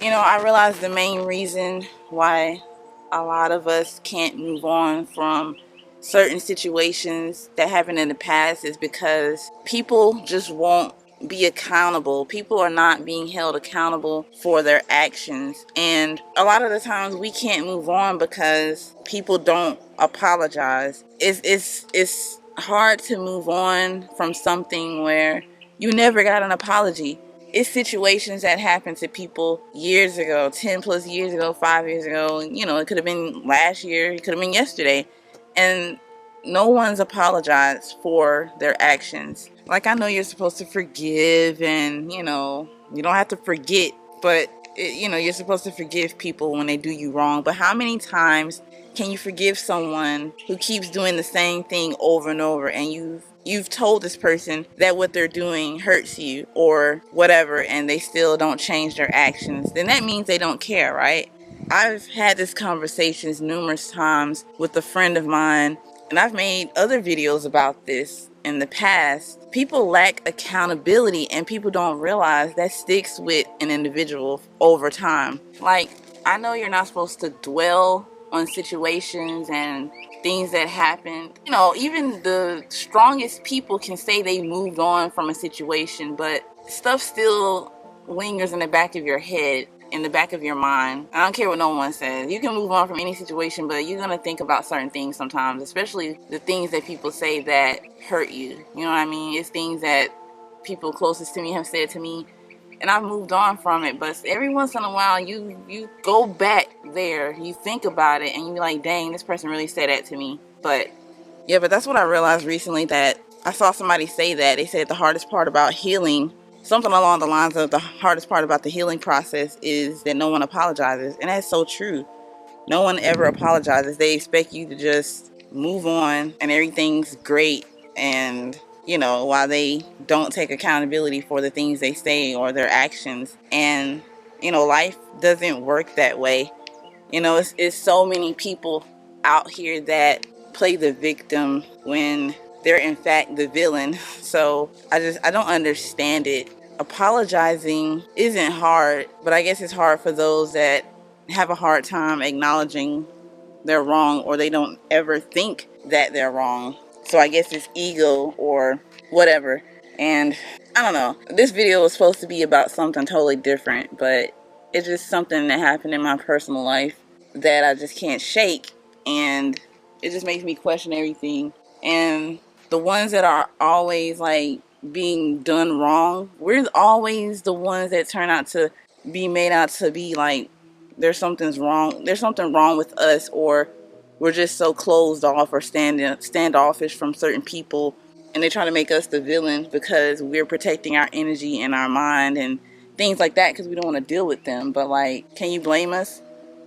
I realize the main reason why a lot of us can't move on from certain situations that happened in the past is because people just won't be accountable. People are not being held accountable for their actions. And a lot of the times we can't move on because people don't apologize. It's hard to move on from something where you never got an apology. It's situations that happened to people years ago, 10 plus years ago, 5 years ago. It could have been last year, it could have been yesterday. And no one's apologized for their actions. Like, I know you're supposed to forgive and, you don't have to forget, but, you're supposed to forgive people when they do you wrong. But how many times can you forgive someone who keeps doing the same thing over and over, and you've told this person that what they're doing hurts you or whatever, and they still don't change their actions? Then that means they don't care, right? I've had this conversations numerous times with a friend of mine, and I've made other videos about this in the past. People lack accountability, and people don't realize that sticks with an individual over time. Like, I know you're not supposed to dwell on situations and things that happened. Even the strongest people can say they moved on from a situation, but stuff still lingers in the back of your head, in the back of your mind. I don't care what no one says. You can move on from any situation, but you're going to think about certain things sometimes, especially the things that people say that hurt you. You know what I mean? It's things that people closest to me have said to me, and I've moved on from it. But every once in a while, you go back there, you think about it, and you be like, dang, this person really said that to me. But that's what I realized recently, that I saw somebody say that. They said the hardest part about healing, something along the lines of the hardest part about the healing process, is that no one apologizes. And that's so true. No one ever apologizes. They expect you to just move on and everything's great. And, while they don't take accountability for the things they say or their actions. And, life doesn't work that way. It's so many people out here that play the victim when they're in fact the villain. So I don't understand it. Apologizing isn't hard, but I guess it's hard for those that have a hard time acknowledging they're wrong, or they don't ever think that they're wrong. So I guess it's ego or whatever. And I don't know. This video was supposed to be about something totally different, but it's just something that happened in my personal life that I just can't shake. And it just makes me question everything. And the ones that are always like being done wrong, we're always the ones that turn out to be made out to be like there's something wrong with us, or we're just so closed off or standoffish from certain people, and they try to make us the villain because we're protecting our energy and our mind and things like that because we don't want to deal with them. But like, can you blame us?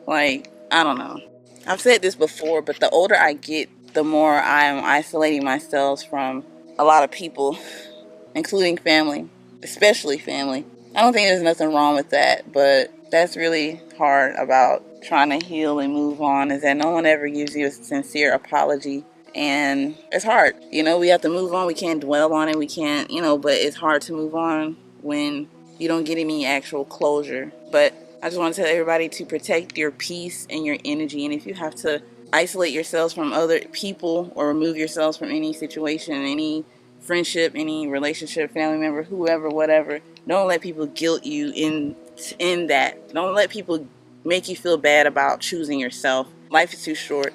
Like, I don't know. I've said this before, but the older I get, the more I am isolating myself from a lot of people, including family, especially family. I don't think there's nothing wrong with that, but that's really hard about trying to heal and move on, is that no one ever gives you a sincere apology. And it's hard. We have to move on. We can't dwell on it. We can't, but it's hard to move on when you don't get any actual closure. But I just want to tell everybody to protect your peace and your energy. And if you have to isolate yourselves from other people or remove yourselves from any situation, any friendship, any relationship, family member, whoever, whatever, don't let people guilt you in that. Don't let people make you feel bad about choosing yourself. Life is too short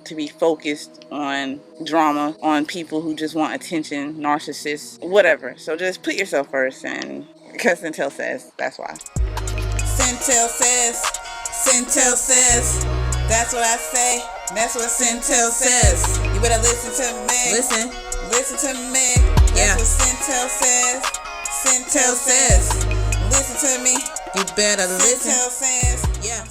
to be focused on drama, on people who just want attention, narcissists, whatever. So just put yourself first, and because Centel says, that's why. Centel says, that's what I say, that's what Centel says. You better listen to me. Listen to me. That's what Centel says. Centel says, listen to me. You better listen. Centel says, yeah.